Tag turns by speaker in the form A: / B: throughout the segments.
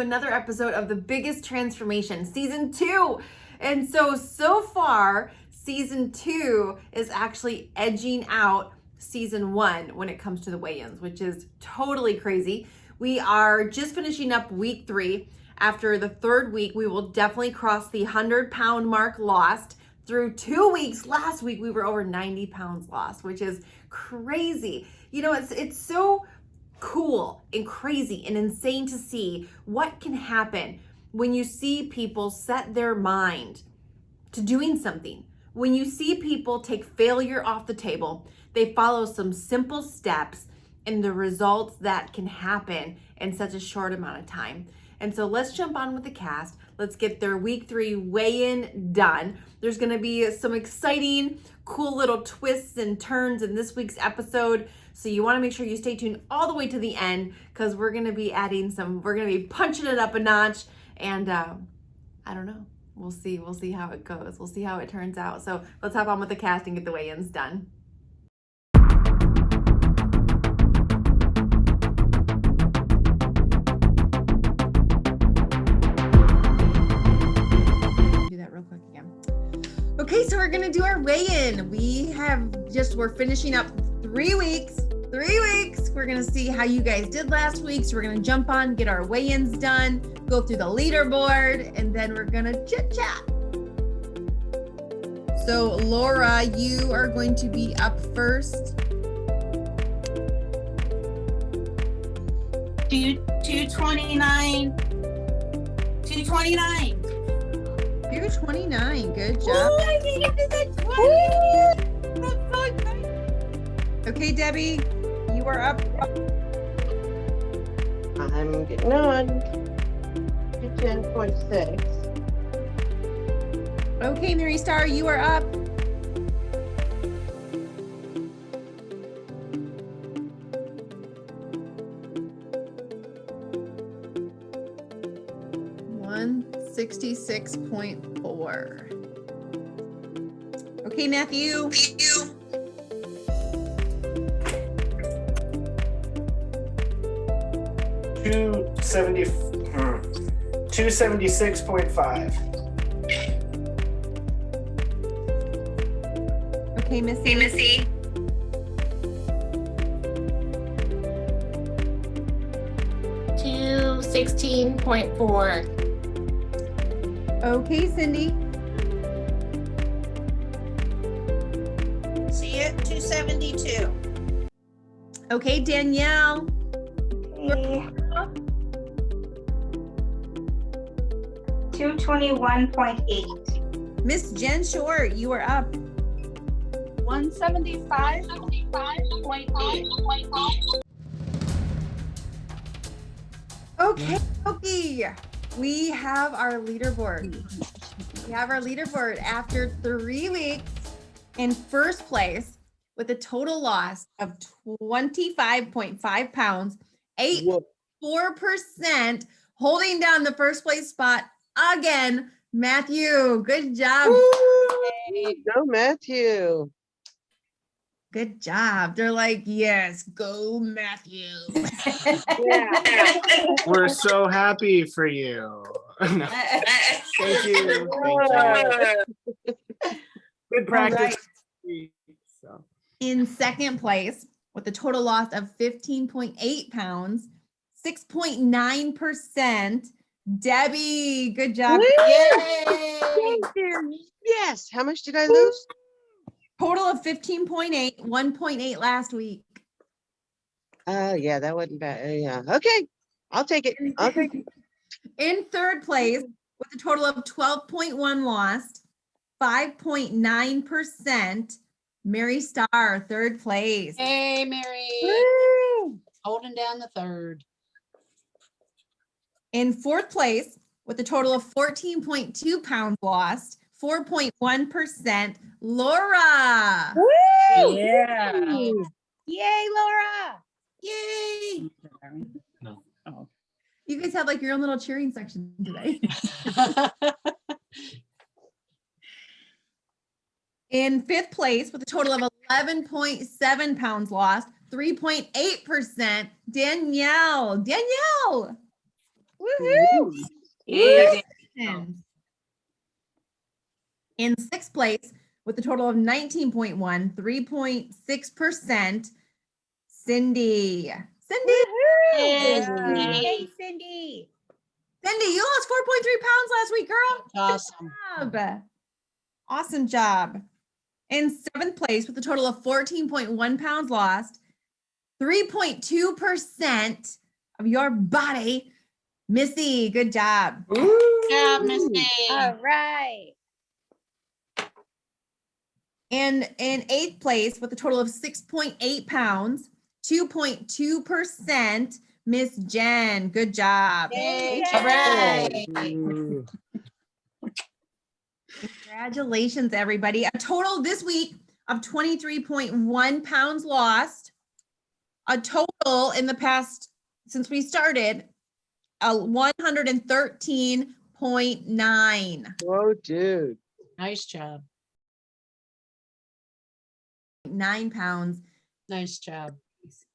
A: another episode of The Biggest Transformation, Season 2. And so far, Season 2 is actually edging out Season 1 when it comes to the weigh-ins, which is totally crazy. We are just finishing up week 3. After the third week, we will definitely cross the 100-pound mark lost. Through 2 weeks, last week, we were over 90 pounds lost, which is crazy. You know, it's so cool and crazy and insane to see what can happen when you see people set their mind to doing something. When you see people take failure off the table, they follow some simple steps and the results that can happen in such a short amount of time. And so let's jump on with the cast. Let's get their week 3 weigh-in done. There's gonna be some exciting, cool little twists and turns in this week's episode. So you wanna make sure you stay tuned all the way to the end because we're gonna be punching it up a notch. And I don't know, we'll see how it goes. We'll see how it turns out. So let's hop on with the cast and get the weigh-ins done. Okay, so we're gonna do our weigh-in. We're finishing up 3 weeks. We're gonna see how you guys did last week. So we're gonna jump on, get our weigh-ins done, go through the leaderboard, and then we're gonna chit chat. So Laura, you are going to be up first.
B: 229.
A: 229, good job.
B: Oh, I made it to the 20. That's so exciting.
A: Okay, Debbie, you are up.
C: I'm getting on to 10.6.
A: Okay, Mary Star, you are up. $166.4. Okay, Matthew.
D: 276.5.
A: Okay, Missy.
E: 216.4.
A: Okay, Cindy.
B: See it? 272.
A: Okay, Danielle.
F: 221.8.
A: Miss Jen Short, you are up.
B: 175.8.
A: Okay. We have our leaderboard. After 3 weeks in first place with a total loss of 25.5 pounds, 4%, holding down the first place spot again. Matthew, good job.
C: Go, Matthew.
A: Good job. They're like, yes, go Matthew.
C: Yeah.
D: We're so happy for you. No. Thank you. Good practice.
A: Right.
D: So.
A: In second place with a total loss of 15.8 pounds, 6.9%. Debbie, good job.
C: Yay! Yes. How much did I lose?
A: Total of 15.8, 1.8 last week.
C: Yeah, that wasn't bad. Yeah. Okay. I'll take it.
A: In third place with a total of 12.1 lost, 5.9%. Mary Star, third place.
B: Hey, Mary. Holding down the third.
A: In fourth place with a total of 14.2 pounds lost, 4.1%. Laura.
B: Woo! Yeah.
A: Yay, Laura.
B: Yay.
D: No.
B: Oh.
A: You guys have like your own little cheering section today. In fifth place with a total of 11.7 pounds lost, 3.8%. Danielle.
B: Woohoo!
A: Congratulations. In sixth place with a total of 19.1, 3.6%, Cindy. Cindy,
B: Yay,
F: Cindy.
A: Cindy, you lost 4.3 pounds last week, girl.
B: awesome.
A: Good job. Awesome job. In seventh place with a total of 14.1 pounds lost, 3.2% of your body, Missy. Good job.
B: Good job, Missy.
F: All right.
A: And in eighth place with a total of 6.8 pounds, 2.2%, Miss Jen. Good job.
F: Yay,
B: All right.
D: Ooh.
A: Congratulations, everybody. A total this week of 23.1 pounds lost. A total in the past, since we started, 113.9.
C: Whoa, dude.
B: Nice job.
A: 9 pounds.
B: Nice job.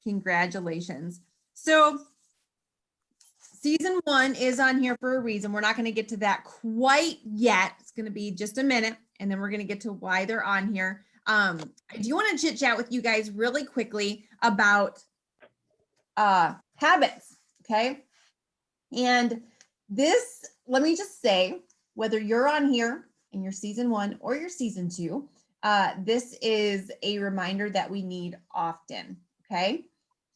A: Congratulations. So season 1 is on here for a reason. We're not going to get to that quite yet. It's going to be just a minute, and then we're going to get to why they're on here. I do want to chit chat with you guys really quickly about habits. Okay. And this, let me just say, whether you're on here in your season 1 or your season 2, this is a reminder that we need often. Okay.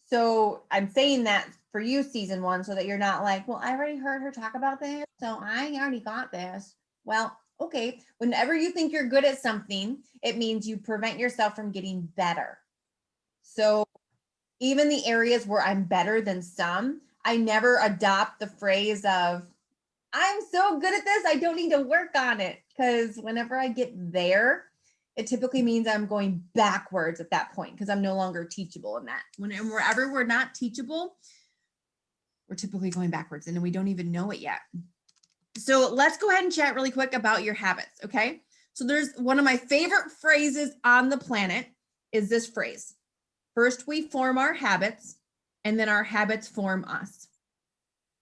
A: So I'm saying that for you, season 1, so that you're not like, well, I already heard her talk about this, so I already got this. Well, okay. Whenever you think you're good at something, it means you prevent yourself from getting better. So even the areas where I'm better than some, I never adopt the phrase of, I'm so good at this, I don't need to work on it. Because whenever I get there, it typically means I'm going backwards at that point because I'm no longer teachable in that. Wherever we're not teachable, we're typically going backwards and we don't even know it yet. So let's go ahead and chat really quick about your habits, okay? So there's one of my favorite phrases on the planet is this phrase. First, we form our habits, and then our habits form us.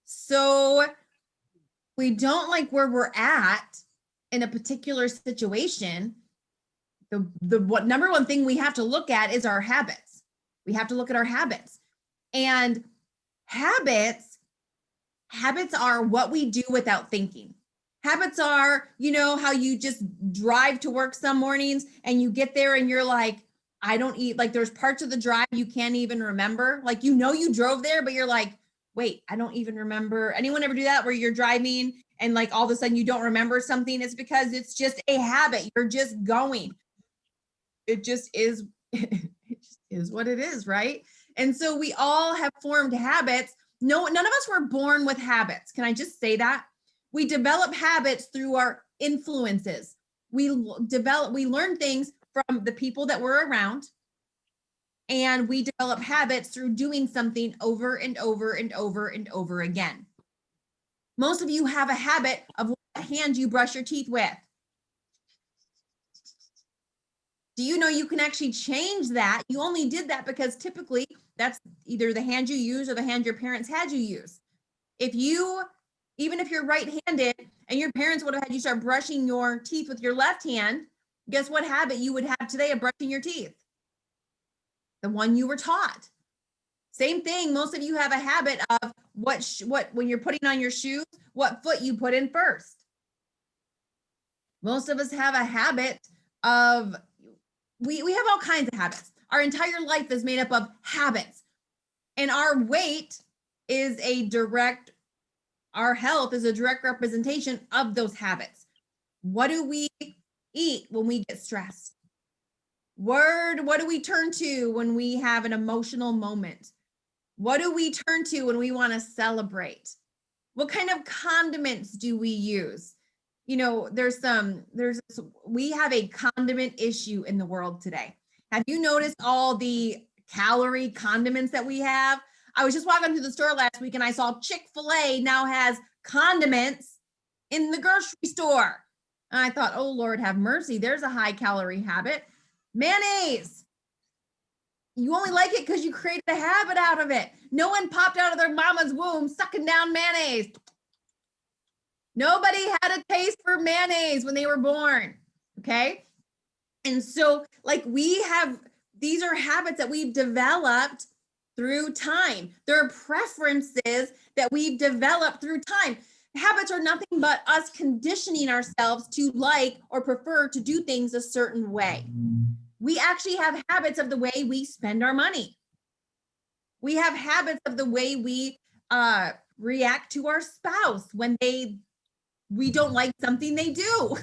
A: So we don't like where we're at in a particular situation. What number one thing we have to look at is our habits. We have to look at our habits. And habits are what we do without thinking. Habits are, you know, how you just drive to work some mornings and you get there and you're like, I don't eat, like there's parts of the drive you can't even remember. Like, you know, you drove there, but you're like, wait, I don't even remember. Anyone ever do that where you're driving and like all of a sudden you don't remember something? It's because it's just a habit. You're just going. It just is, it just is what it is, right? And so we all have formed habits. No, none of us were born with habits. Can I just say that? We develop habits through our influences. We learn things from the people that we're around, and we develop habits through doing something over and over and over and over again. Most of you have a habit of what hand you brush your teeth with. Do you know you can actually change that? You only did that because typically that's either the hand you use or the hand your parents had you use. Even if you're right-handed and your parents would have had you start brushing your teeth with your left hand, guess what habit you would have today of brushing your teeth? The one you were taught. Same thing, most of you have a habit of when you're putting on your shoes, what foot you put in first. Most of us have a habit of, we have all kinds of habits. Our entire life is made up of habits. And our weight is our health is a direct representation of those habits. What do we eat when we get stressed? What do we turn to when we have an emotional moment? What do we turn to when we want to celebrate? What kind of condiments do we use? You know, we have a condiment issue in the world today. Have you noticed all the calorie condiments that we have? I was just walking through the store last week and I saw Chick-fil-A now has condiments in the grocery store. And I thought, oh Lord, have mercy. There's a high calorie habit. Mayonnaise.
B: You only like it because you created a habit out of it. No one popped out of their mama's womb sucking down mayonnaise. Nobody had a taste for mayonnaise when they were born. Okay. And so, like, these are habits that we've developed through time. There are preferences that we've developed through time. Habits are nothing but us conditioning ourselves to like or prefer to do things a certain way. We actually have habits of the way we spend our money. We have habits of the way we react to our spouse when we don't like something they do.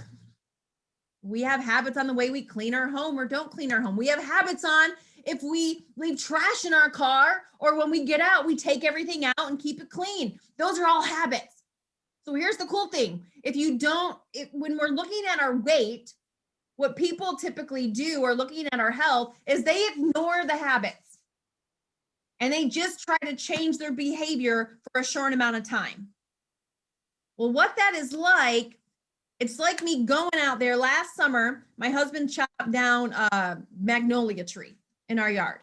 B: We have habits on the way we clean our home or don't clean our home. We have habits on if we leave trash in our car, or when we get out, we take everything out and keep it clean. Those are all habits. So here's the cool thing. When we're looking at our weight, what people typically do or looking at our health is they ignore the habits and they just try to change their behavior for a short amount of time. Well, what that is like, it's like me going out there last summer. My husband chopped down a magnolia tree in our yard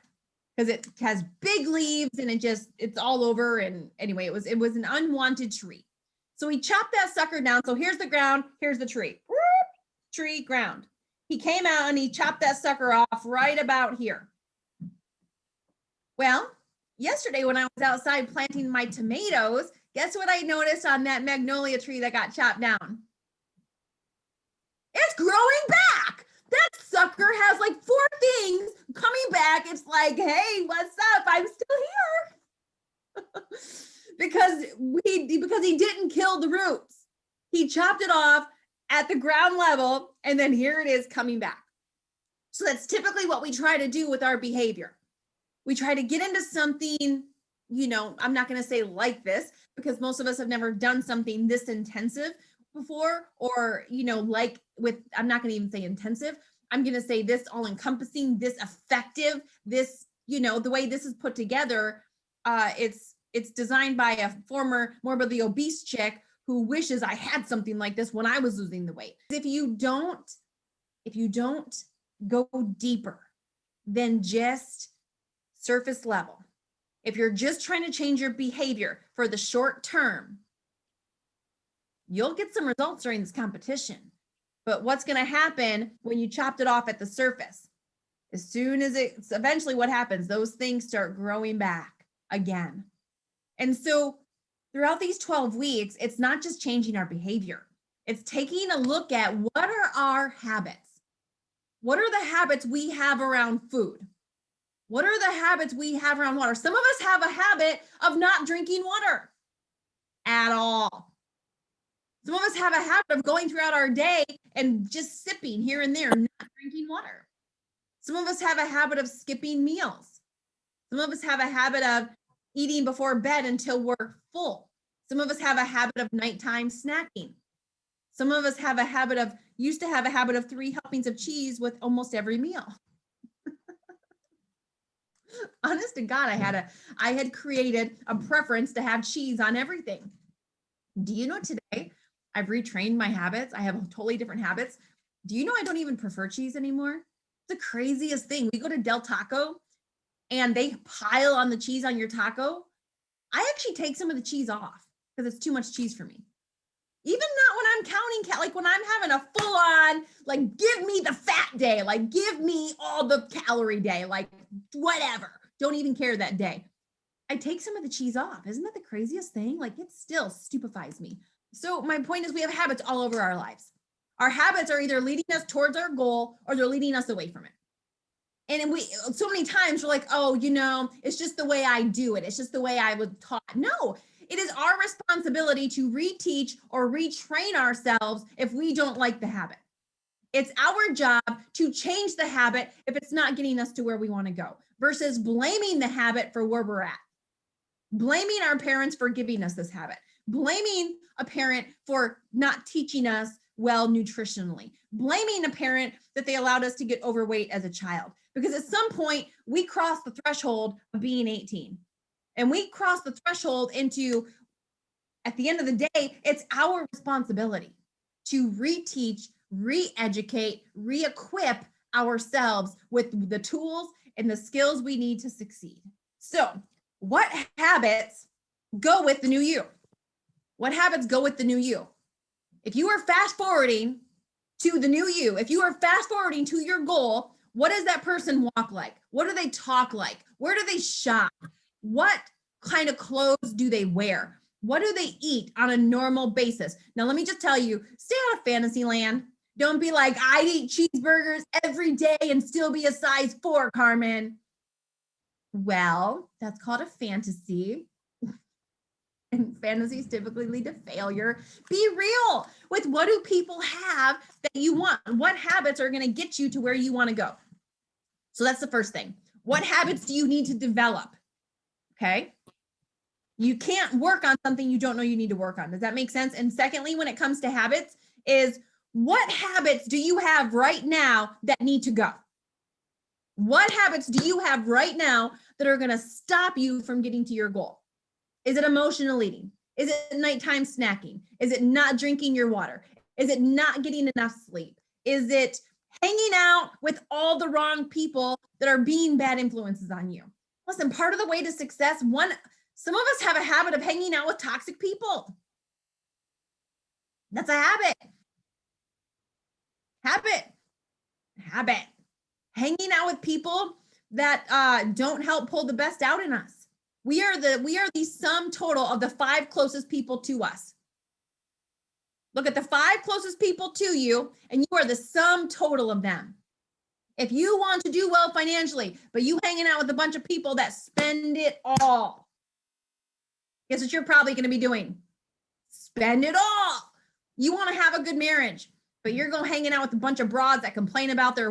B: because it has big leaves and it's all over. And anyway, it was an unwanted tree. So he chopped that sucker down. So here's the ground, here's the tree. Tree, ground. He came out and he chopped that sucker off right about here. Well, yesterday when I was outside planting my tomatoes, guess what I noticed on that magnolia tree that got chopped down? It's growing back. That sucker has like 4 things coming back. It's like, hey, what's up? I'm still here. because he didn't kill the roots. He chopped it off at the ground level, and then here it is coming back. So that's typically what we try to do with our behavior. We try to get into something, I'm not going to say like this, because most of us have never done something this intensive before, or, I'm not going to even say intensive. I'm going to say this all encompassing, this effective, this, the way this is put together. It's designed by a former morbidly obese chick who wishes I had something like this when I was losing the weight. If you don't go deeper than just surface level, if you're just trying to change your behavior for the short term, you'll get some results during this competition. But what's going to happen when you chopped it off at the surface? As soon as it's eventually what happens, those things start growing back again. And so throughout these 12 weeks, it's not just changing our behavior. It's taking a look at what are our habits? What are the habits we have around food? What are the habits we have around water? Some of us have a habit of not drinking water at all. Some of us have a habit of going throughout our day and just sipping here and there, not drinking water. Some of us have a habit of skipping meals. Some of us have a habit of eating before bed until we're full. Some of us have a habit of nighttime snacking. Some of us have used to have a habit of 3 helpings of cheese with almost every meal. Honest to God, I had created a preference to have cheese on everything. Do you know today I've retrained my habits? I have totally different habits. Do you know I don't even prefer cheese anymore? It's the craziest thing. We go to Del Taco and they pile on the cheese on your taco. I actually take some of the cheese off because it's too much cheese for me. Even not when I'm counting, like when I'm having a full on, like give me the fat day, like give me all the calorie day, like whatever. Don't even care that day. I take some of the cheese off. Isn't that the craziest thing? Like it still stupefies me. So my point is we have habits all over our lives. Our habits are either leading us towards our goal or they're leading us away from it. And so many times we're like, oh, it's just the way I do it. It's just the way I was taught. No, it is our responsibility to reteach or retrain ourselves if we don't like the habit. It's our job to change the habit if it's not getting us to where we want to go, versus blaming the habit for where we're at. Blaming our parents for giving us this habit. Blaming a parent for not teaching us well nutritionally. Blaming a parent that they allowed us to get overweight as a child. Because at some point, we cross the threshold of being 18. And we cross the threshold into, at the end of the day, it's our responsibility to reteach, re-educate, re-equip ourselves with the tools and the skills we need to succeed. So, what habits go with the new you? What habits go with the new you? If you are fast forwarding to the new you, if you are fast forwarding to your goal, what does that person walk like? What do they talk like? Where do they shop? What kind of clothes do they wear? What do they eat on a normal basis? Now, let me just tell you, stay out of fantasy land. Don't be like, I eat cheeseburgers every day and still be a size 4, Carmen. Well, that's called a fantasy. And fantasies typically lead to failure. Be real with what do people have that you want? What habits are going to get you to where you want to go? So that's the first thing. What habits do you need to develop? Okay. You can't work on something you don't know you need to work on. Does that make sense? And secondly, when it comes to habits, is what habits do you have right now that need to go? What habits do you have right now that are going to stop you from getting to your goal? Is it emotional eating? Is it nighttime snacking? Is it not drinking your water? Is it not getting enough sleep? Is it hanging out with all the wrong people that are being bad influences on you? Listen, part of the way to success, some of us have a habit of hanging out with toxic people. That's a habit. Habit. Hanging out with people that don't help pull the best out in us. We are the sum total of the 5 closest people to us. Look at the 5 closest people to you, and you are the sum total of them. If you want to do well financially, but you hanging out with a bunch of people that spend it all, guess what you're probably going to be doing? Spend it all. You want to have a good marriage, but you're going hanging out with a bunch of broads that complain about their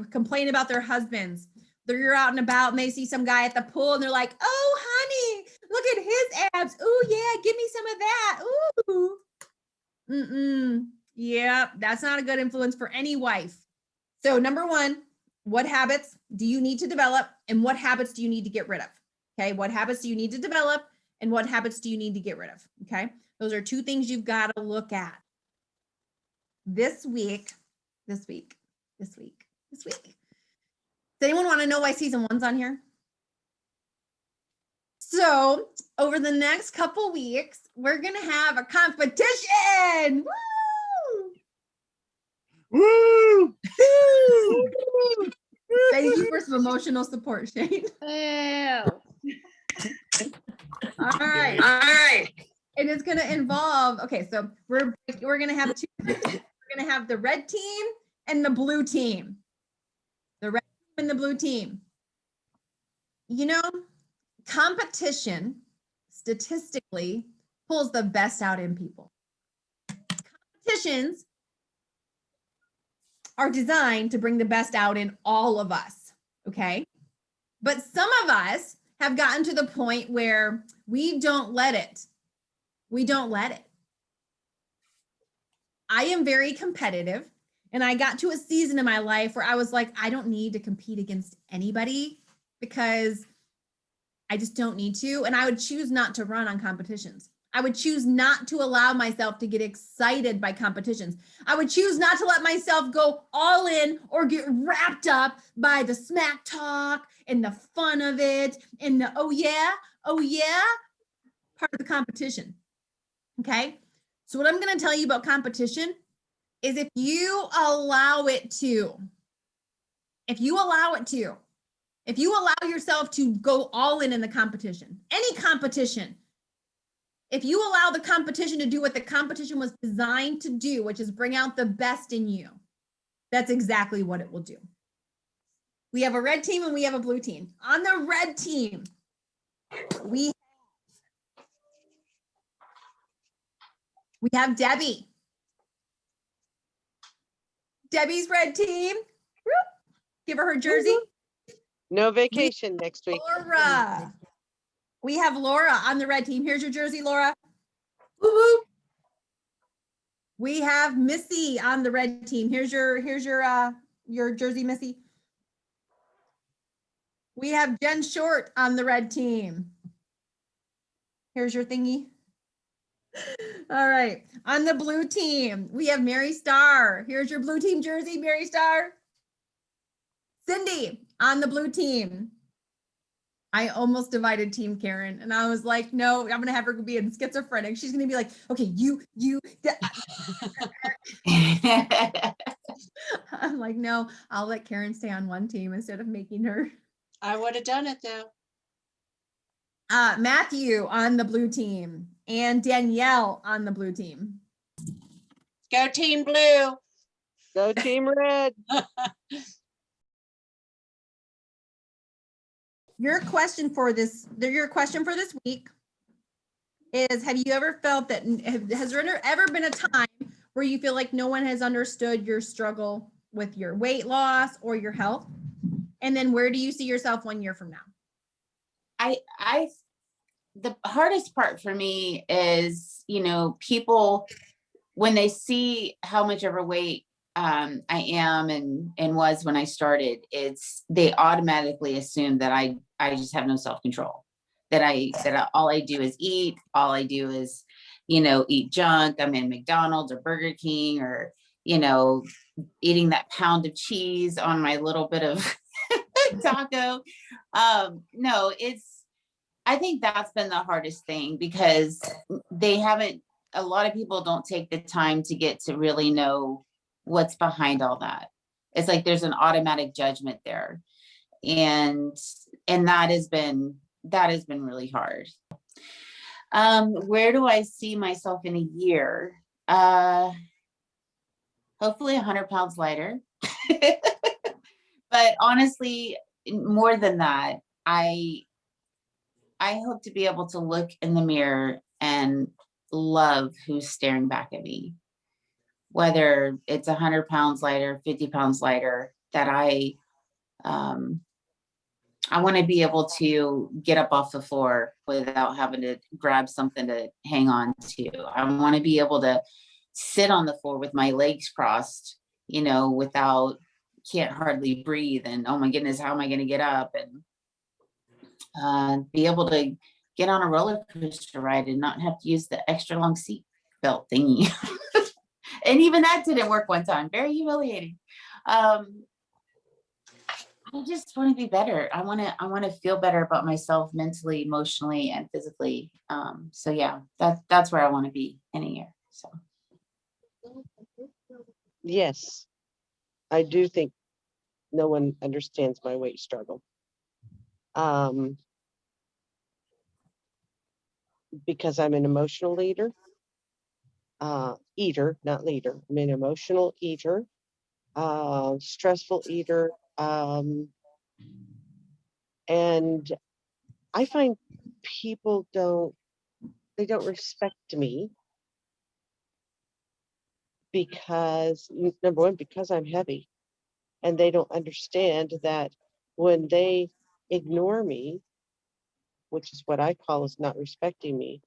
B: complain about their husbands. You're out and about and they see some guy at the pool and they're like, oh, honey, look at his abs. Oh, yeah, give me some of that. Ooh. Yeah, that's not a good influence for any wife. So number 1, what habits do you need to develop and what habits do you need to get rid of? Okay, what habits do you need to develop and what habits do you need to get rid of? Okay, those are 2 things you've got to look at. This week. Does anyone want to know why season 1's on here? So over the next couple weeks, we're going to have a competition.
D: Woo!
B: Thank you for some emotional support, Shane.
F: Boo.
B: All right. And it's going to involve, okay, so we're going to have 2. We're going to have the red team and the blue team. The red team and the blue team. You know, competition statistically pulls the best out in people. Competitions are designed to bring the best out in all of us, okay? But some of us have gotten to the point where we don't let it. I am very competitive, and I got to a season in my life where I was like, I don't need to compete against anybody because I just don't need to. And I would choose not to run on competitions. I would choose not to allow myself to get excited by competitions. I would choose not to let myself go all in or get wrapped up by the smack talk and the fun of it and the, oh yeah, part of the competition. Okay. So what I'm going to tell you about competition is if you allow yourself to go all in the competition, any competition, if you allow the competition to do what the competition was designed to do, which is bring out the best in you, that's exactly what it will do. We have a red team and we have a blue team. On the red team, we have Debbie. Debbie's red team. Give her jersey.
C: No vacation next week.
B: Laura. We have Laura on the red team. Here's your jersey, Laura. Woo-hoo. We have Missy on the red team. Here's your jersey, Missy. We have Jen Short on the red team. Here's your thingy. All right. On the blue team, we have Mary Starr. Here's your blue team jersey, Mary Starr. Cindy, On the blue team, I almost divided Team Karen, and I was like, no, I'm gonna have her be in schizophrenic. She's gonna be like, okay, I'm like, no, I'll let Karen stay on one team instead of making her.
E: I would have done it though.
B: Matthew on the blue team and Danielle on the blue team.
E: Go Team Blue.
C: Go Team Red.
B: Your question for this week is, have you ever felt that, has there ever been a time where you feel like no one has understood your struggle with your weight loss or your health? And then where do you see yourself 1 year from now?
G: The hardest part for me is, people, when they see how much overweight I am and was when I started, they automatically assume that I just have no self-control, that all I do is eat, all I do is, eat junk. I'm in McDonald's or Burger King, or, eating that pound of cheese on my little bit of taco. No, I think that's been the hardest thing, because a lot of people don't take the time to get to really know what's behind all that. It's like there's an automatic judgment there. And that has been really hard. Where do I see myself in a year? Hopefully 100 pounds lighter. But honestly, more than that, I hope to be able to look in the mirror and love who's staring back at me, whether it's 100 pounds lighter, 50 pounds lighter, that I want to be able to get up off the floor without having to grab something to hang on to. I want to be able to sit on the floor with my legs crossed, can't hardly breathe, and oh my goodness, how am I going to get up? And be able to get on a roller coaster ride and not have to use the extra long seat belt thingy. And even that didn't work one time. Very humiliating. I just want to be better. I want to feel better about myself mentally, emotionally, and physically. So yeah, that's where I want to be in a year. So
C: Yes, I do think no one understands my weight struggle. Because I'm an emotional eater, not leader. I'm an emotional eater, stressful eater. And I find people don't respect me because, number one, because I'm heavy, and they don't understand that when they ignore me, which is what I call is not respecting me,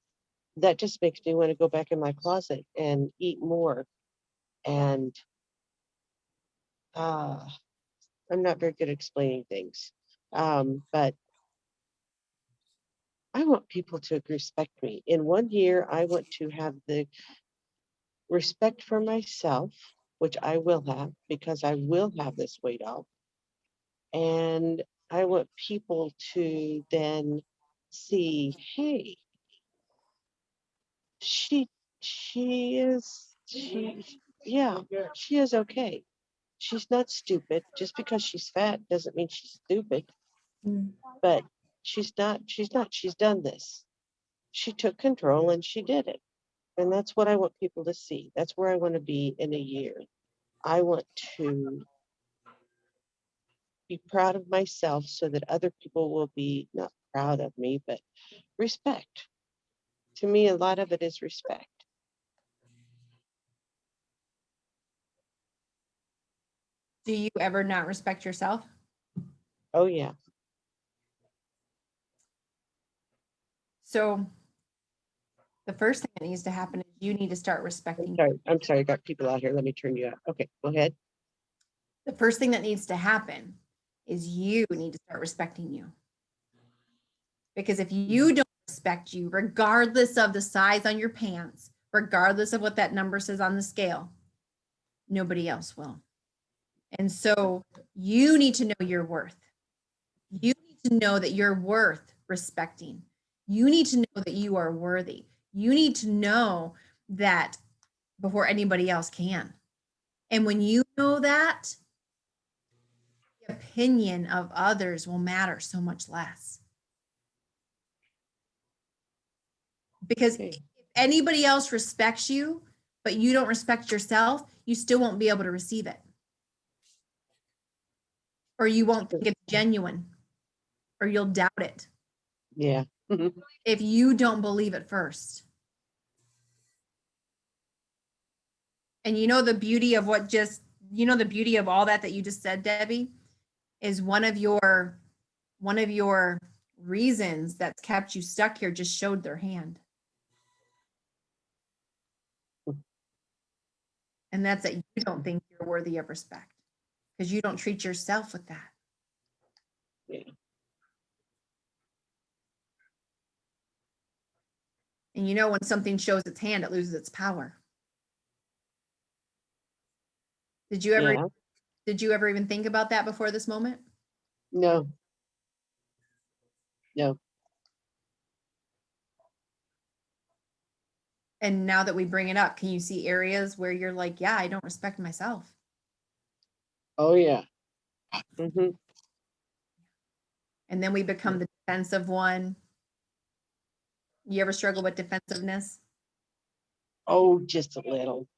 C: that just makes me want to go back in my closet and eat more. And I'm not very good at explaining things. But I want people to respect me. In 1 year, I want to have the respect for myself, which I will have, because I will have this weight off. And I want people to then see, hey, she is okay. She's not stupid. Just because she's fat doesn't mean she's stupid. But she's done this. She took control and she did it. And that's what I want people to see. That's where I want to be in a year. I want to be proud of myself so that other people will be not proud of me, but respect. To me, a lot of it is respect.
B: Do you ever not respect yourself?
C: Oh, yeah.
B: So the first thing that needs to happen is you need to start respecting.
C: I'm sorry, I got people out here. Let me turn you out. Okay, go ahead.
B: The first thing that needs to happen is you need to start respecting you. Because if you don't respect you, regardless of the size on your pants, regardless of what that number says on the scale, nobody else will. And so you need to know your worth. You need to know that you're worth respecting. You need to know that you are worthy. You need to know that before anybody else can. And when you know that, the opinion of others will matter so much less. Because
C: Okay.
B: if anybody else respects you, but you don't respect yourself, you still won't be able to receive it. Or you won't think it's genuine, or you'll doubt it
C: Yeah.
B: if you don't believe it first. And you know the beauty of the beauty of all that you just said, Debbie, is one of your reasons that's kept you stuck here just showed their hand. And that's that you don't think you're worthy of respect because you don't treat yourself with that.
C: Yeah.
B: And you know, when something shows its hand, it loses its power. Did you ever
C: Yeah.
B: even think about that before this moment?
C: No. No.
B: And now that we bring it up, can you see areas where you're like, yeah, I don't respect myself?
C: Oh yeah. Hmm.
B: And then we become the defensive one. You ever struggle with defensiveness?
C: Oh, just a little.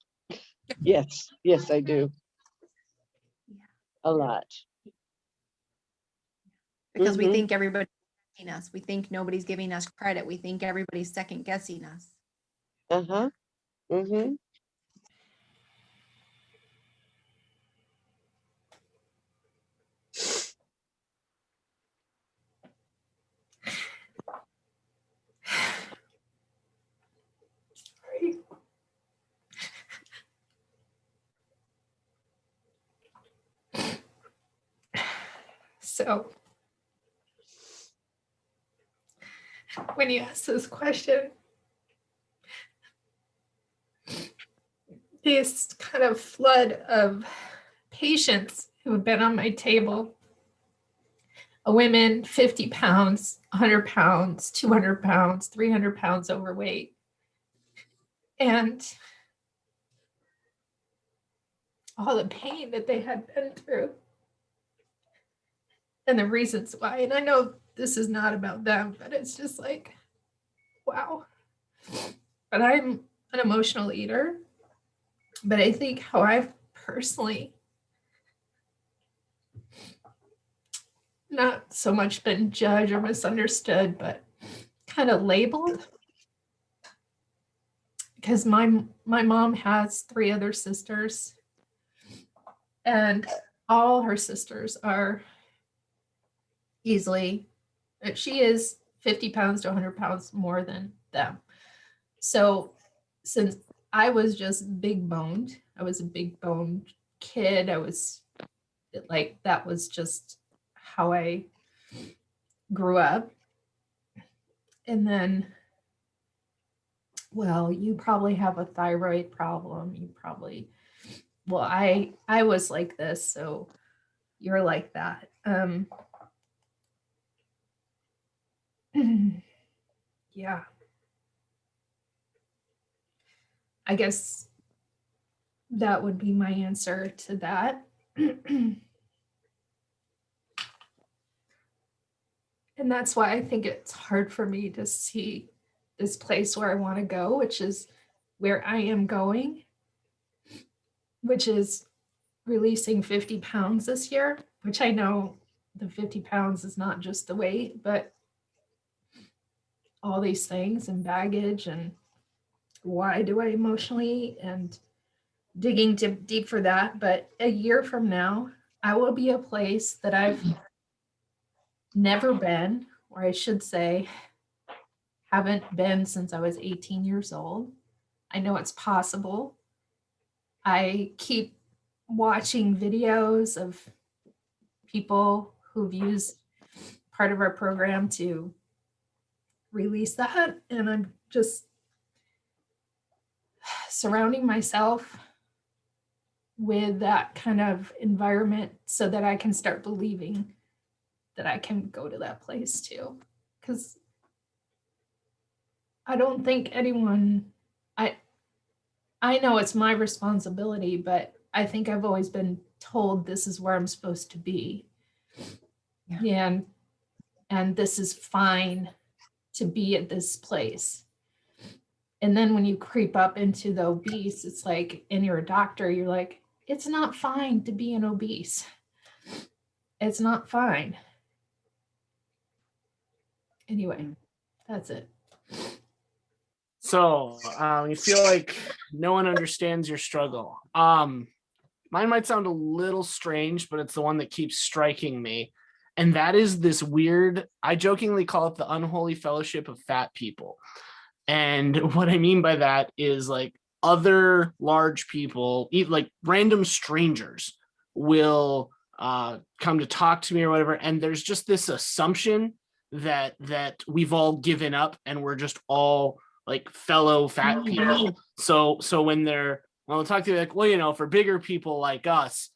C: Yes. Yes, I do.
B: Yeah.
C: A lot.
B: Because we
C: Mhm.
B: think everybody's judging us. We think nobody's giving us credit. We think everybody's second guessing us.
C: Uh-huh. Mm-hmm.
H: So when you ask this question, this kind of flood of patients who have been on my table, women 50 pounds, 100 pounds, 200 pounds, 300 pounds overweight. And all the pain that they had been through and the reasons why. And I know this is not about them, but it's just like, wow. But I'm an emotional eater. But I think how I've personally not so much been judged or misunderstood, but kind of labeled. Because my mom has 3 other sisters, and all her sisters are easily, she is 50 pounds to 100 pounds more than them. So since I was just big boned, I was a big boned kid, I was like, that was just how I grew up. And then, well, you probably have a thyroid problem. You probably, well, I was like this, so you're like that. Yeah. I guess that would be my answer to that. And that's why I think it's hard for me to see this place where I want to go, which is where I am going, which is releasing 50 pounds this year, which I know the 50 pounds is not just the weight, but all these things and baggage and why do I emotionally and digging deep for that. But a year from now, I will be a place that I've never been, or I should say, haven't been since I was 18 years old. I know it's possible. I keep watching videos of people who've used part of our program to release that. And I'm just surrounding myself with that kind of environment so that I can start believing that I can go to that place too. Because I don't think anyone, I know it's my responsibility, but I think I've always been told this is where I'm supposed to be.
B: Yeah.
H: And this is fine to be at this place. And then when you creep up into the obese, it's like, and you're a doctor, you're like, it's not fine to be an obese. It's not fine. Anyway, that's it.
D: So you feel like no one understands your struggle. Mine might sound a little strange, but it's the one that keeps striking me. And that is this weird, I jokingly call it the unholy fellowship of fat people. And what I mean by that is like other large people, like random strangers will come to talk to me or whatever. And there's just this assumption that we've all given up and we're just all like fellow fat people. So when they'll talk to you like, well, you know, for bigger people like us,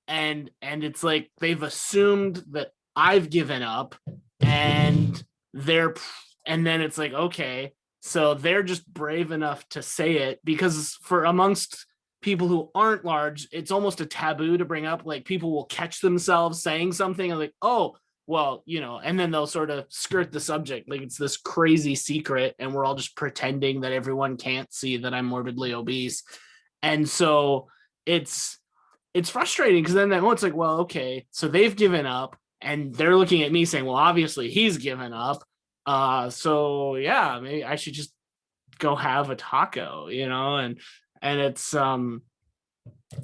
D: and it's like they've assumed that I've given up, and then it's like, okay, so they're just brave enough to say it, because for amongst people who aren't large, it's almost a taboo to bring up. Like people will catch themselves saying something and like, oh, well, you know, and then they'll sort of skirt the subject like it's this crazy secret and we're all just pretending that everyone can't see that I'm morbidly obese. And so it's frustrating, because then it's like, well, okay, so they've given up and they're looking at me saying, well, obviously he's given up. So yeah, maybe I should just go have a taco, you know, and it's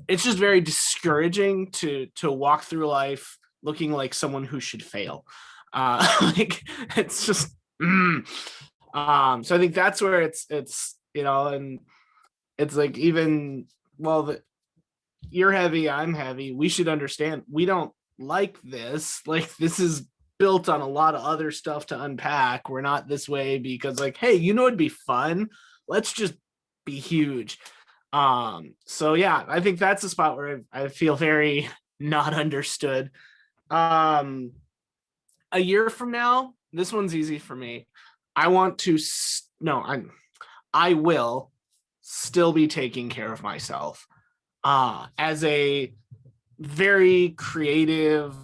D: just very discouraging to walk through life looking like someone who should fail. Like it's just, so I think that's where it's, you know, and it's like, even, well, you're heavy, I'm heavy. We should understand we don't like this. Like this is built on a lot of other stuff to unpack. We're not this way because like, hey, you know, it'd be fun. Let's just be huge. So yeah, I think that's a spot where I feel very not understood. A year from now, this one's easy for me. I want to, I will still be taking care of myself. As a very creative,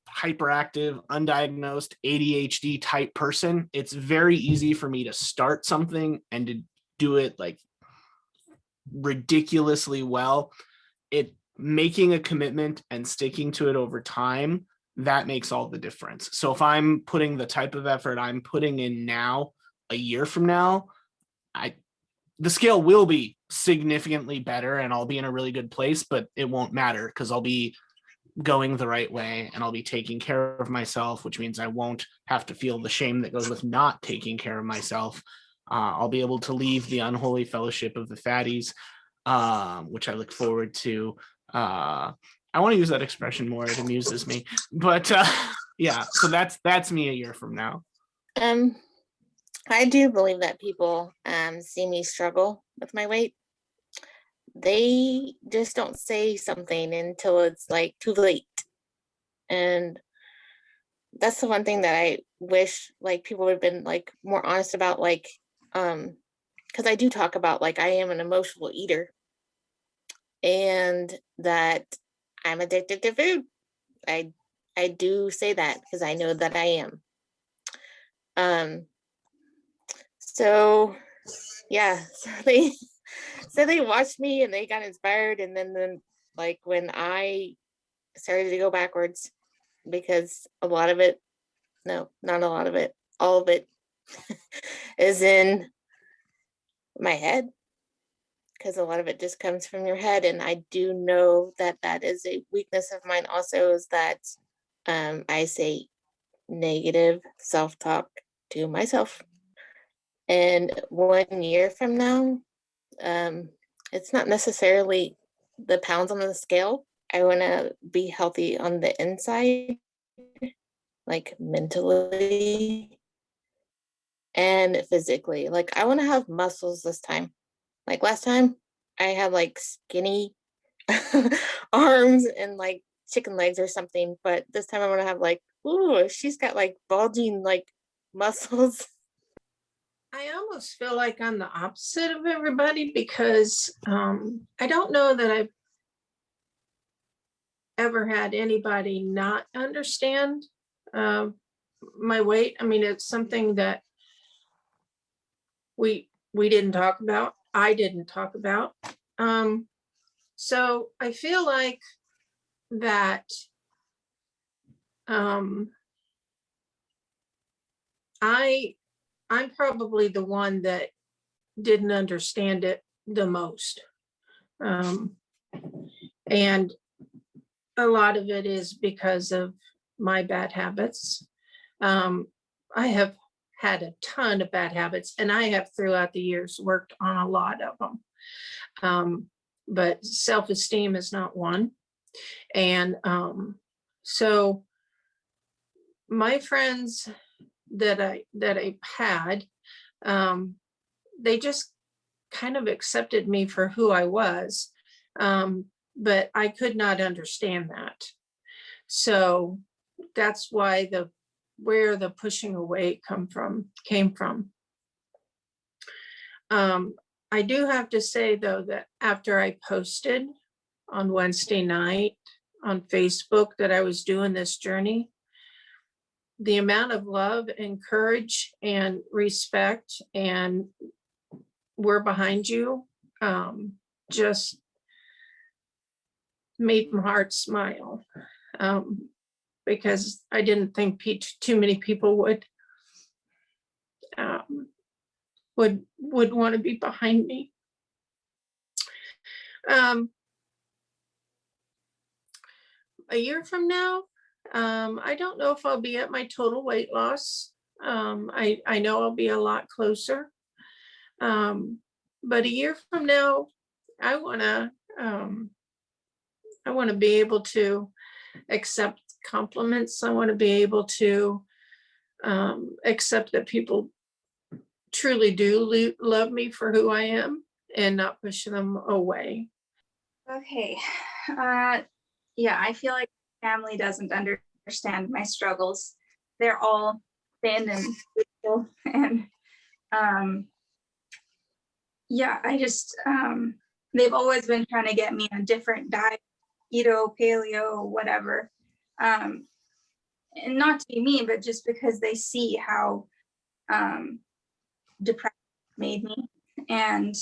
D: hyperactive, undiagnosed ADHD type person, it's very easy for me to start something and to do it like ridiculously well. Making a commitment and sticking to it over time, that makes all the difference. So if I'm putting the type of effort I'm putting in now, a year from now, the scale will be significantly better and I'll be in a really good place, but it won't matter because I'll be going the right way and I'll be taking care of myself, which means I won't have to feel the shame that goes with not taking care of myself. I'll be able to leave the unholy fellowship of the fatties, which I look forward to. I want to use that expression more. It amuses me, but yeah, so that's me a year from now.
F: I do believe that people see me struggle with my weight. They just don't say something until it's like too late. And that's the one thing that I wish like people would have been like more honest about, like because I do talk about like I am an emotional eater and that I'm addicted to food. I do say that because I know that I am. So yeah, so they watched me and they got inspired, and then like when I started to go backwards, because a lot of it, no, not a lot of it, all of it is in my head, because a lot of it just comes from your head. And I do know that that is a weakness of mine also, is that I say negative self-talk to myself. And 1 year from now, it's not necessarily the pounds on the scale. I want to be healthy on the inside, like mentally and physically. Like I want to have muscles this time. Like last time I had like skinny arms and like chicken legs or something, but this time I want to have like ooh, she's got like bulging like muscles.
I: I almost feel like I'm the opposite of everybody because I don't know that I've ever had anybody not understand my weight. I mean, it's something that we didn't talk about. I didn't talk about. So I feel like that I'm probably the one that didn't understand it the most. And a lot of it is because of my bad habits. I have had a ton of bad habits, and I have throughout the years worked on a lot of them. But self-esteem is not one. And so my friends that I had, they just kind of accepted me for who I was. But I could not understand that. So that's why where the pushing away came from. I do have to say though, that after I posted on Wednesday night on Facebook that I was doing this journey, the amount of love and courage and respect and we're behind you, just made my heart smile, because I didn't think too many people would want to be behind me. A year from now, I don't know if I'll be at my total weight loss. I know I'll be a lot closer. But a year from now, I want to be able to accept compliments. I want to be able to accept that people truly do love me for who I am and not push them away.
J: Okay. Yeah, I feel like family doesn't understand my struggles. They're all thin and beautiful, and yeah, I just they've always been trying to get me on different diet, keto, paleo, whatever. And not to be mean, but just because they see how depressed it made me, and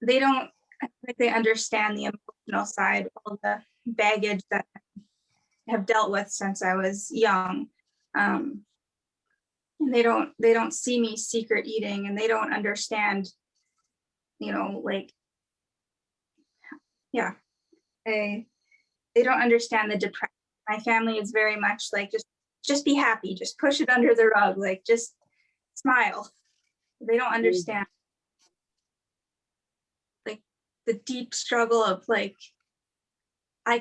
J: they don't I think they understand the emotional side, all the baggage that I have dealt with since I was young. And they don't see me secret eating, and they don't understand, like, yeah, they don't understand the depression. My family is very much like, just be happy, just push it under the rug, like, just smile. They don't understand like the deep struggle of like, I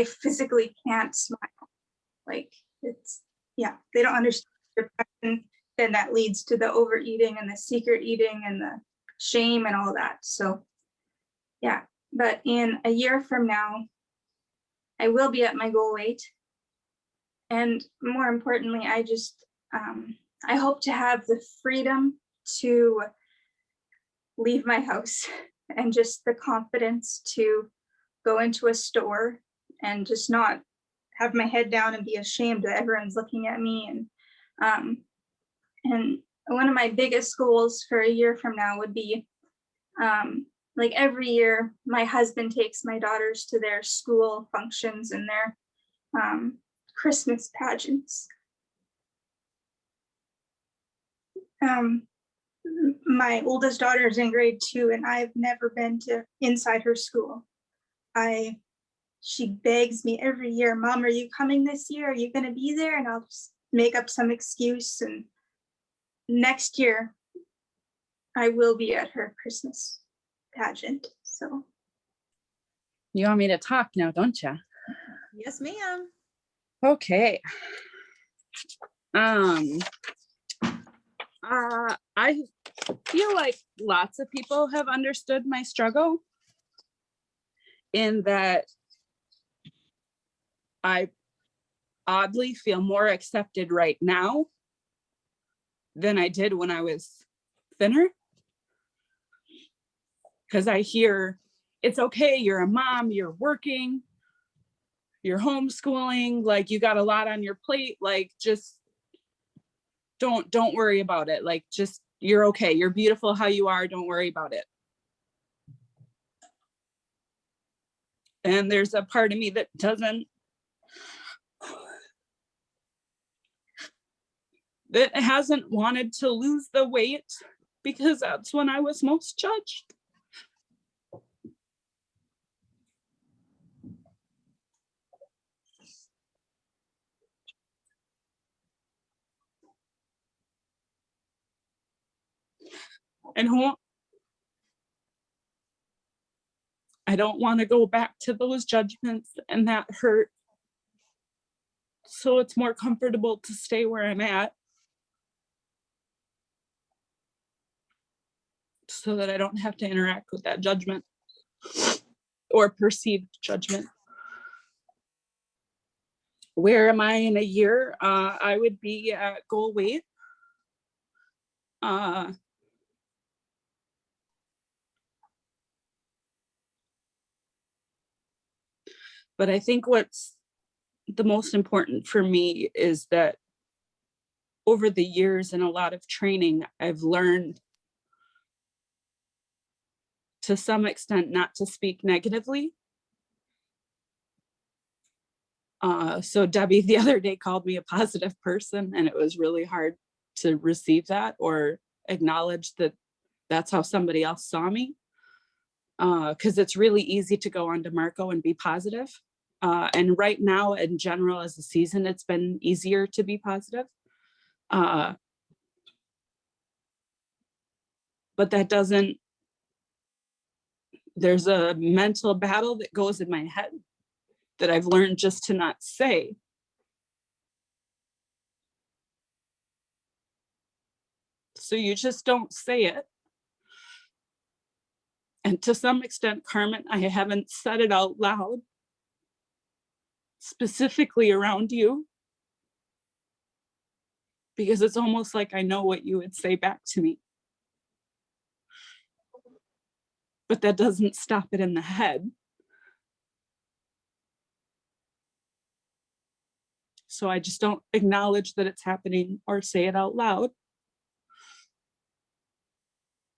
J: physically can't smile. Like, it's, yeah, they don't understand depression. Then that leads to the overeating and the secret eating and the shame and all that. So yeah, but in a year from now, I will be at my goal weight. And more importantly, I hope to have the freedom to leave my house and just the confidence to go into a store and just not have my head down and be ashamed that everyone's looking at me. And one of my biggest goals for a year from now would be, like every year, my husband takes my daughters to their school functions and their Christmas pageants. My oldest daughter is in grade 2, and I've never been to inside her school. She begs me every year, Mom, are you coming this year? Are you going to be there? And I'll just make up some excuse. And next year, I will be at her Christmas pageant. So
K: you want me to talk now, don't you?
B: Yes, ma'am.
K: Okay. I feel like lots of people have understood my struggle, in that I oddly feel more accepted right now than I did when I was thinner. Because I hear, it's okay, you're a mom, you're working, you're homeschooling, like you got a lot on your plate, like just don't worry about it. Like just, you're okay, you're beautiful how you are, don't worry about it. And there's a part of me that hasn't wanted to lose the weight, because that's when I was most judged. And I don't want to go back to those judgments and that hurt. So it's more comfortable to stay where I'm at, so that I don't have to interact with that judgment or perceived judgment. Where am I in a year? I would be at goal weight. But I think what's the most important for me is that over the years and a lot of training, I've learned to some extent not to speak negatively. So Debbie the other day called me a positive person, and it was really hard to receive that or acknowledge that that's how somebody else saw me. Because it's really easy to go on to Marco and be positive. And right now, in general, as a season, it's been easier to be positive. But that doesn't, there's a mental battle that goes in my head that I've learned just to not say. So you just don't say it. And to some extent, Carmen, I haven't said it out loud, specifically around you, because it's almost like I know what you would say back to me. But that doesn't stop it in the head. So I just don't acknowledge that it's happening or say it out loud.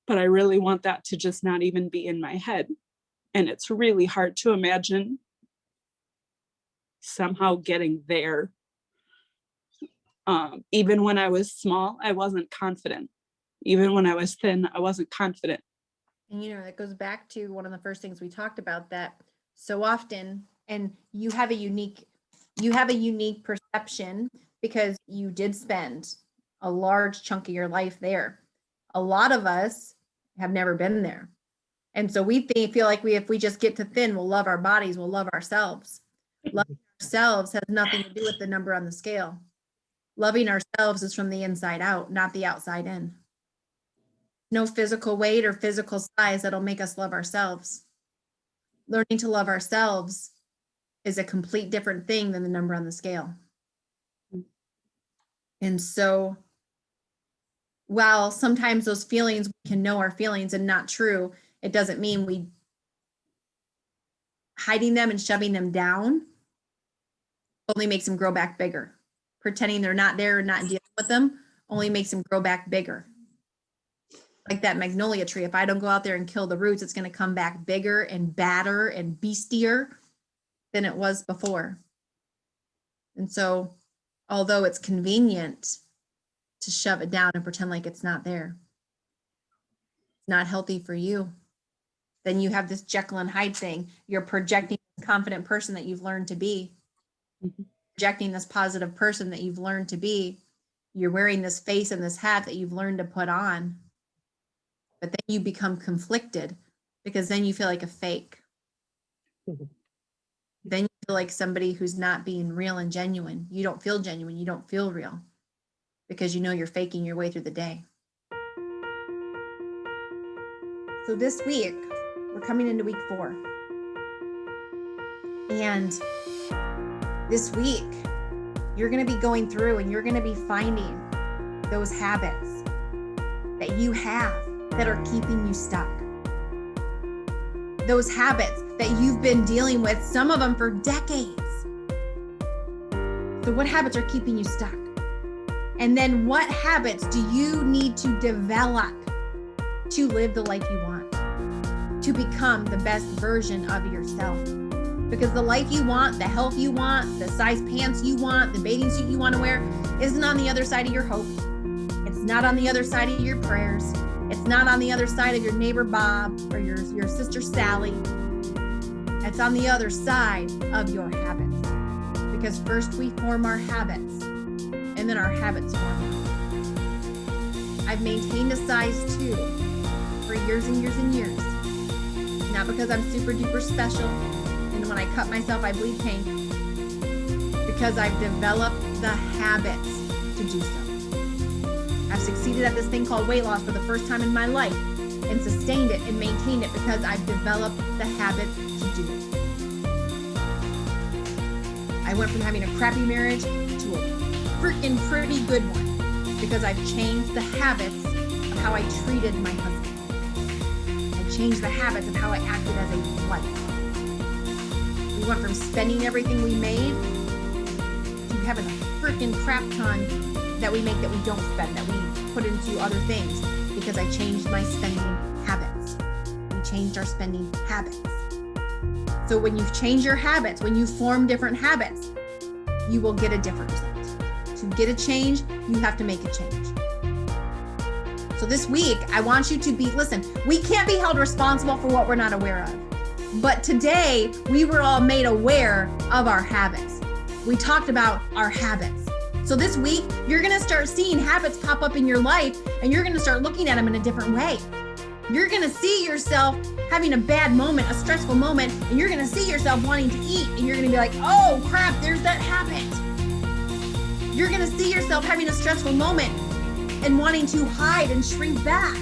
K: But I really want that to just not even be in my head. And it's really hard to imagine somehow getting there. Even when I was small, I wasn't confident. Even when I was thin, I wasn't confident.
B: And you know, that goes back to one of the first things we talked about, that so often, and you have a unique perception because you did spend a large chunk of your life there. A lot of us have never been there. And so we feel like if we just get to thin, we'll love our bodies, we'll love ourselves. Loving ourselves has nothing to do with the number on the scale. Loving ourselves is from the inside out, not the outside in. No physical weight or physical size that'll make us love ourselves. Learning to love ourselves is a complete different thing than the number on the scale. And so while sometimes those feelings, we can know our feelings and not true, it doesn't mean we hiding them and shoving them down only makes them grow back bigger. Pretending they're not there and not dealing with them only makes them grow back bigger. Like that magnolia tree, if I don't go out there and kill the roots, it's going to come back bigger and badder and beastier than it was before. And so, although it's convenient to shove it down and pretend like it's not there, it's not healthy for you. Then you have this Jekyll and Hyde thing. You're projecting the confident person that you've learned to be. Projecting this positive person that you've learned to be. You're wearing this face and this hat that you've learned to put on. But then you become conflicted because then you feel like a fake. Then you feel like somebody who's not being real and genuine. You don't feel genuine. You don't feel real because you know you're faking your way through the day. So this week, we're coming into week 4. And this week, you're going to be going through and you're going to be finding those habits that you have that are keeping you stuck. Those habits that you've been dealing with, some of them for decades. So what habits are keeping you stuck? And then what habits do you need to develop to live the life you want? To become the best version of yourself? Because the life you want, the health you want, the size pants you want, the bathing suit you want to wear isn't on the other side of your hope. It's not on the other side of your prayers. It's not on the other side of your neighbor Bob or your sister Sally. It's on the other side of your habits. Because first we form our habits, and then our habits form us. I've maintained a size 2 for years and years and years. Not because I'm super duper special, and when I cut myself, I bleed pink. Because I've developed the habits to do so. I've succeeded at this thing called weight loss for the first time in my life and sustained it and maintained it because I've developed the habits to do it. I went from having a crappy marriage to a freaking pretty good one because I've changed the habits of how I treated my husband. I changed the habits of how I acted as a wife. We went from spending everything we made to having a freaking crap ton that we make that we don't spend, that we put into other things because I changed my spending habits. We changed our spending habits. So when you change your habits, when you form different habits, you will get a different result. To get a change, you have to make a change. So this week, I want you to listen, we can't be held responsible for what we're not aware of. But today, we were all made aware of our habits. We talked about our habits. So this week, you're going to start seeing habits pop up in your life, and you're going to start looking at them in a different way. You're going to see yourself having a bad moment, a stressful moment, and you're going to see yourself wanting to eat, and you're going to be like, oh crap, there's that habit. You're going to see yourself having a stressful moment and wanting to hide and shrink back.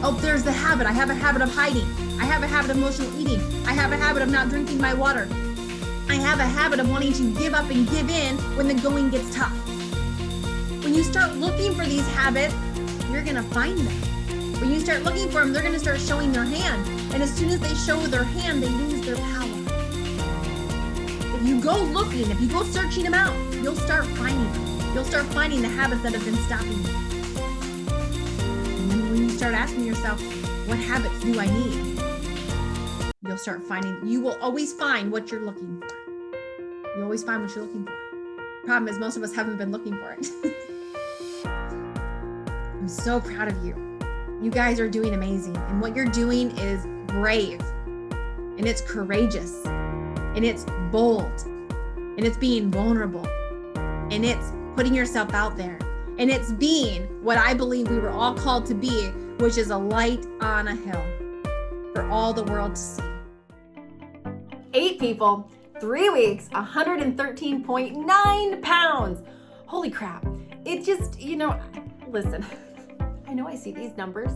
B: Oh, there's the habit. I have a habit of hiding. I have a habit of emotional eating. I have a habit of not drinking my water. I have a habit of wanting to give up and give in when the going gets tough. When you start looking for these habits, you're going to find them. When you start looking for them, they're going to start showing their hand. And as soon as they show their hand, they lose their power. If you go looking, if you go searching them out, you'll start finding them. You'll start finding the habits that have been stopping you. And then when you start asking yourself, what habits do I need? You'll start finding, you will always find what you're looking for. You always find what you're looking for. Problem is, most of us haven't been looking for it. I'm so proud of you. You guys are doing amazing. And what you're doing is brave. And it's courageous. And it's bold. And it's being vulnerable. And it's putting yourself out there. And it's being what I believe we were all called to be, which is a light on a hill for all the world to see.
A: 8 people, 3 weeks, 113.9 pounds. Holy crap. It just, listen, I know I see these numbers,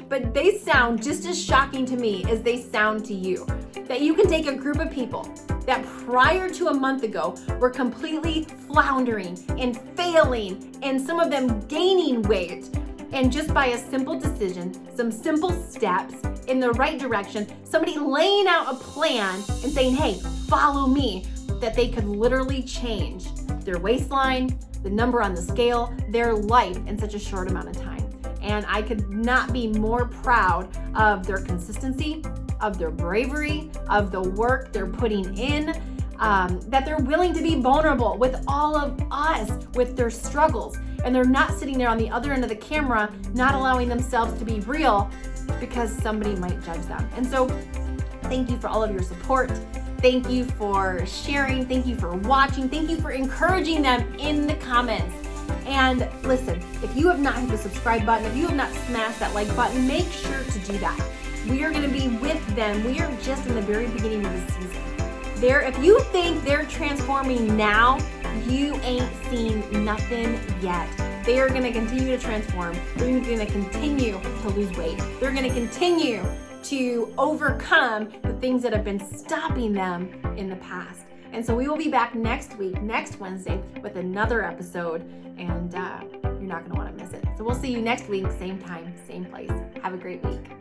A: but they sound just as shocking to me as they sound to you. That you can take a group of people that prior to a month ago were completely floundering and failing, and some of them gaining weight, and just by a simple decision, some simple steps in the right direction, somebody laying out a plan and saying, hey, follow me, that they could literally change their waistline, the number on the scale, their life in such a short amount of time. And I could not be more proud of their consistency, of their bravery, of the work they're putting in, that they're willing to be vulnerable with all of us, with their struggles. And they're not sitting there on the other end of the camera, not allowing themselves to be real because somebody might judge them. And so thank you for all of your support. Thank you for sharing. Thank you for watching. Thank you for encouraging them in the comments. And listen, if you have not hit the subscribe button, if you have not smashed that like button, make sure to do that. We are going to be with them. We are just in the very beginning of the season. If you think they're transforming now, you ain't seen nothing yet. They are going to continue to transform. They're going to continue to lose weight. They're going to continue to overcome the things that have been stopping them in the past. And so we will be back next week, next Wednesday, with another episode, and you're not going to want to miss it. So we'll see you next week, same time, same place. Have a great week.